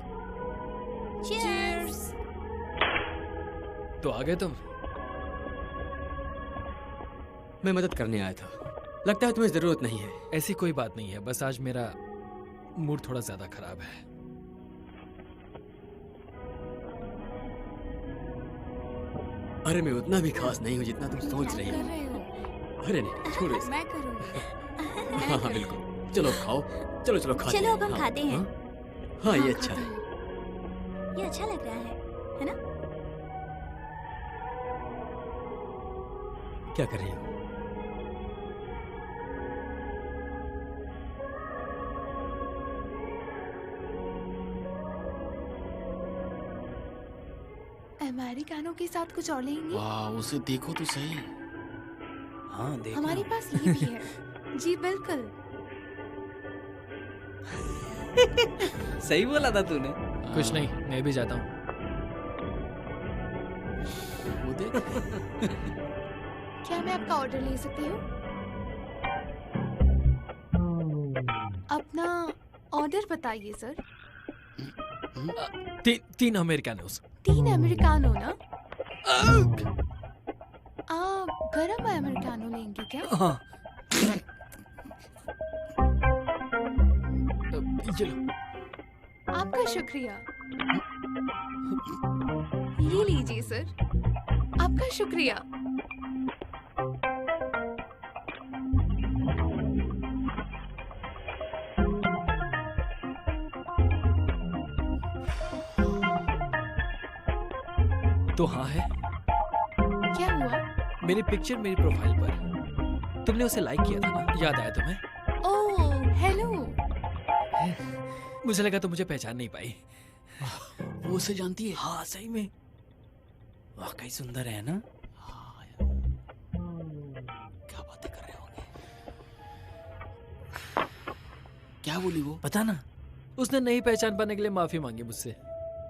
Cheers! तो आ गए तुम? मैं मदद करने आया था। लगता है तुम्हें जरूरत नहीं है। ऐसी कोई बात नहीं है, बस आज मेरा मूड थोड़ा ज्यादा खराब है। अरे मैं उतना भी खास नहीं हूँ जितना तुम सोच रही कर हो। रहे हो? अरे नहीं, छोड़ो इसे। मैं करूँगी। हाँ हाँ बिल्कुल, चलो खाओ। चलो चलो खाते चलो हैं। अब हम हाँ, खाते हैं। हाँ ये हाँ, अच्छा खाते है। हैं। ये अच्छा लग रहा है ना? क्या कर रही हो? अमेरिकानों के साथ कुछ और लेंगे? वाह, उसे देखो तो सही। हाँ देख। हमारे पास ये भी है। जी बिल्कुल। सही बोला था तूने। कुछ नहीं, मैं भी जाता हूँ। वो देख। क्या मैं आपका ऑर्डर ले सकती हूँ? अपना ऑर्डर बताइए सर। तीन अमेरिकानोस। 3 अमेरिकानो ना? गरम अमेरिकानो लेंगे क्या? हाँ। ये लो। आपका शुक्रिया। ये लीजिए सर। आपका शुक्रिया। तो हाँ है, क्या हुआ? मेरी पिक्चर मेरी प्रोफाइल पर। तुमने उसे लाइक किया था ना, याद आया तुम्हें? Oh hello. मुझे लगा तुम मुझे पहचान नहीं पाई। वो उसे जानती है? हाँ सही में, वाकई सुंदर है ना? हाँ यार, क्या बातें कर रहे होंगे। क्या बोली वो? पता ना, उसने नहीं पहचान पाने के लिए माफी मांगी मुझसे।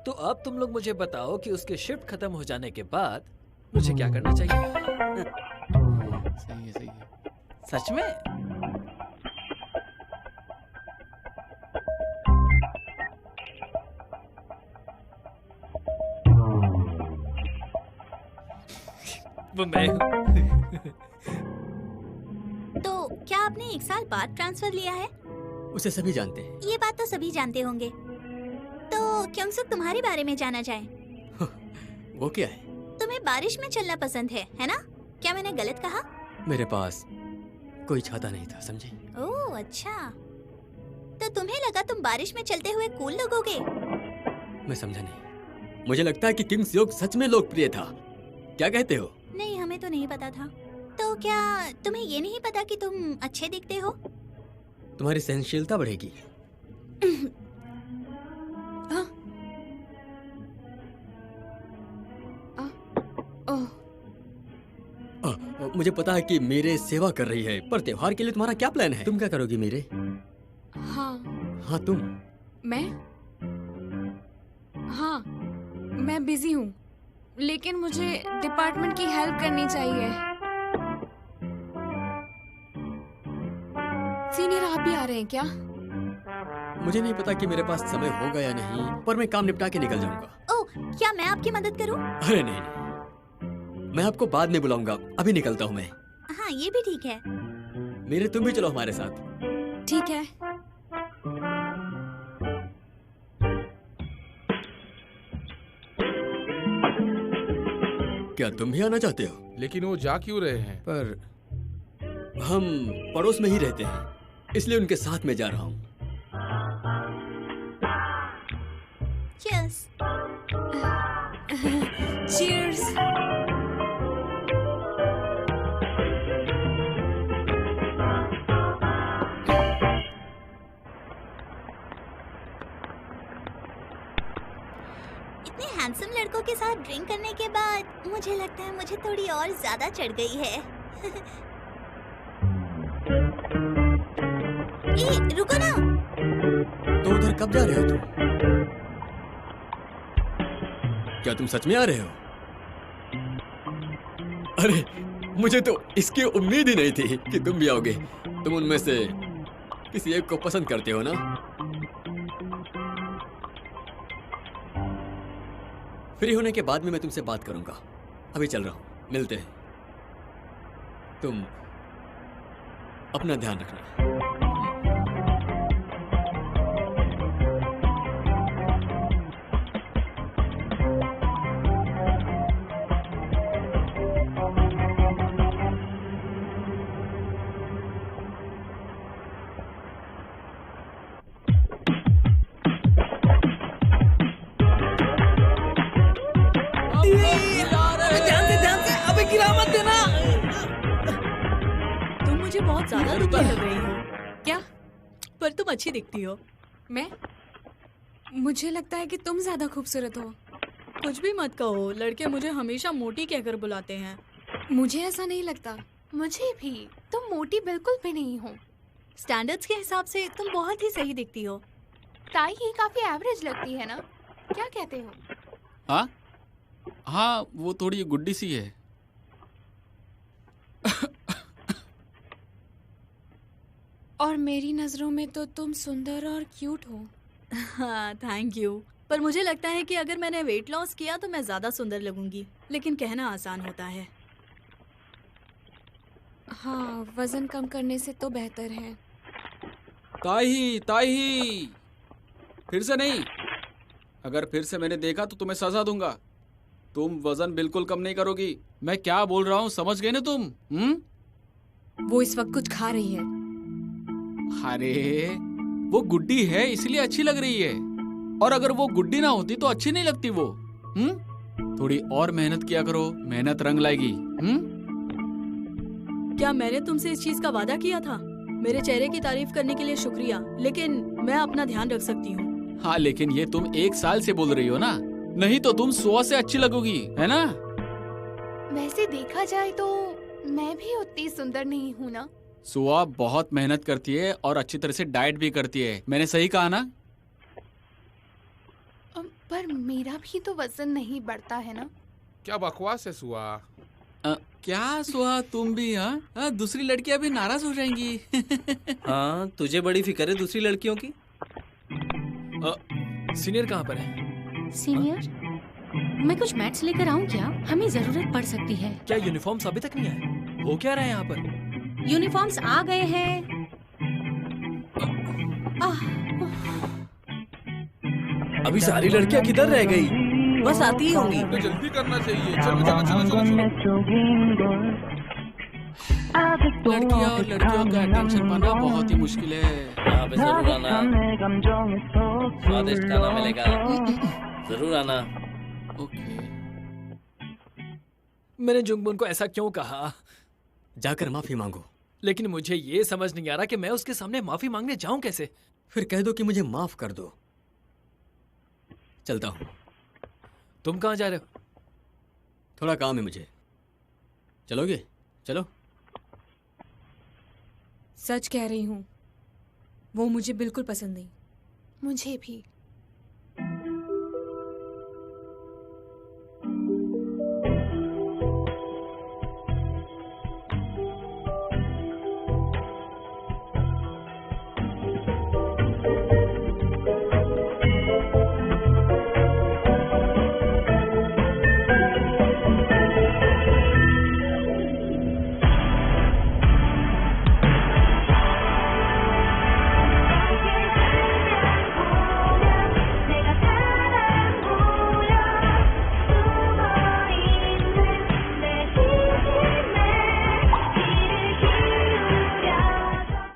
तो अब तुम लोग मुझे बताओ कि उसके शिफ्ट खत्म हो जाने के बाद मुझे क्या करना चाहिए? सही है, सही है। सच में? वो मैं हूँ। तो क्या आपने 1 साल बाद ट्रांसफर लिया है? उसे सभी जानते हैं। ये बात तो सभी जानते होंगे। तो क्योंसुक तुम्हारे बारे में जाना चाहे? वो क्या है? तुम्हें बारिश में चलना पसंद है ना? क्या मैंने गलत कहा? मेरे पास कोई छाता नहीं था, समझे? ओह अच्छा, तो तुम्हें लगा तुम बारिश में चलते हुए कूल लगोगे? मैं समझा नहीं। मुझे लगता है कि किंग्स योग सच में लोकप्रिय था। क्या कहते हो? नहीं, हमें तो नहीं पता था। तो क्या तुम्हें ये नहीं पता कि तुम अच्छे दिखते हो? तुम्हारी सहनशीलता बढ़ेगी। मुझे पता है कि मीरे सेवा कर रही है, पर त्योहार के लिए तुम्हारा क्या प्लान है? तुम क्या करोगी मीरे? हाँ तुम। मैं हाँ मैं बिजी हूँ, लेकिन मुझे डिपार्टमेंट की हेल्प करनी चाहिए। सीनियर आप भी आ रहे हैं क्या? मुझे नहीं पता कि मेरे पास समय होगा या नहीं, पर मैं काम निपटा के निकल जाऊंगा। ओह, क्या मैं आपकी मदद करूं? अरे नहीं, मैं आपको बाद में बुलाऊंगा, अभी निकलता हूँ मैं। हाँ ये भी ठीक है। मेरे तुम भी चलो हमारे साथ। ठीक है। क्या तुम भी आना चाहते हो? लेकिन वो जा क्यों रहे हैं? पर हम पड़ोस में ही रहते हैं, इसलिए उनके साथ में जा रहा हूँ। Cheers. Cheers. इतने हैंडसम लड़कों के साथ ड्रिंक करने के बाद मुझे लगता है मुझे थोड़ी और ज्यादा चढ़ गई है। ए, रुको ना। तो उधर कब जा रहे हो तुम? क्या तुम सच में आ रहे हो? अरे मुझे तो इसकी उम्मीद ही नहीं थी कि तुम भी आओगे। तुम उनमें से किसी एक को पसंद करते हो ना? फ्री होने के बाद में मैं तुमसे बात करूंगा। अभी चल रहा हूं, मिलते हैं। तुम अपना ध्यान रखना। ध्यान से, अबे गिरा मत देना। तुम मुझे बहुत ज्यादा दुखी लग रही हो। क्या? पर तुम अच्छी दिखती हो। मैं? मुझे लगता है कि तुम ज्यादा खूबसूरत हो। कुछ भी मत कहो, लड़के मुझे हमेशा मोटी कहकर बुलाते हैं। मुझे ऐसा नहीं लगता। मुझे भी। तुम मोटी बिल्कुल भी नहीं हो। स्टैंडर्ड्स के हिसाब से तुम बहुत ही सही दिखती हो। ताई ही काफी एवरेज लगती है ना? क्या कहते हो? हाँ हाँ, वो थोड़ी गुड्डी सी है। और मेरी नजरों में तो तुम सुंदर और क्यूट हो। हाँ थैंक यू, पर मुझे लगता है कि अगर मैंने वेट लॉस किया तो मैं ज्यादा सुंदर लगूंगी, लेकिन कहना आसान होता है। हाँ, वजन कम करने से तो बेहतर है। ताही ताही, फिर से नहीं। अगर फिर से मैंने देखा तो तुम्हें सजा दूंगा। तुम वजन बिल्कुल कम नहीं करोगी। मैं क्या बोल रहा हूँ समझ गए ना तुम? वो इस वक्त कुछ खा रही है। अरे वो गुड्डी है इसलिए अच्छी लग रही है, और अगर वो गुड्डी ना होती तो अच्छी नहीं लगती वो। थोड़ी और मेहनत किया करो, मेहनत रंग लाएगी। क्या मैंने तुमसे इस चीज का वादा किया था? मेरे चेहरे की तारीफ करने के लिए शुक्रिया, लेकिन मैं अपना ध्यान रख सकती हूँ। हाँ, लेकिन ये तुम 1 साल से बोल रही हो ना, नहीं तो तुम 100 से अच्छी लगोगी, है ना? वैसे देखा जाए तो मैं भी उतनी सुंदर नहीं हूँ ना। सुआ बहुत मेहनत करती है और अच्छी तरह से डाइट भी करती है। मैंने सही कहा ना? पर मेरा भी तो वजन नहीं बढ़ता है ना। क्या बकवास है सुआ। क्या सुआ तुम भी? हाँ, दूसरी लड़कियां भी नाराज हो जाएंगी। हाँ, तुझे बड़ी फिक्र है दूसरी लड़कियों की। सीनियर कहाँ पर है? सीनियर, मैं कुछ मैथ्स लेकर आऊँ क्या? हमें जरूरत पड़ सकती है। क्या यूनिफॉर्म्स अभी तक नहीं आए? हो क्या रहा है यहाँ पर? यूनिफॉर्म्स आ गए हैं। अभी सारी लड़कियाँ किधर रह गई? बस आती ही होंगी। तो जल्दी करना चाहिए। चलो चलो चलो चलो चलो। लड़कियाँ और लड़कियों का अटेंशन पाना बहुत ही मुश्किल है। यहाँ पे जरूर आना, स्वादिष्ट खाना मिलेगा, जरूर आना। ओके। मैंने जुंगबुन को ऐसा क्यों कहा? जाकर माफी मांगो। लेकिन मुझे ये समझ नहीं आ रहा कि मैं उसके सामने माफी मांगने जाऊं कैसे? फिर कह दो कि मुझे माफ कर दो। चलता हूँ। तुम कहाँ जा रहे हो? थोड़ा काम है मुझे। चलोगे? चलो। सच कह रही हूँ, वो मुझे बिल्कुल पसंद नहीं। मुझे भी।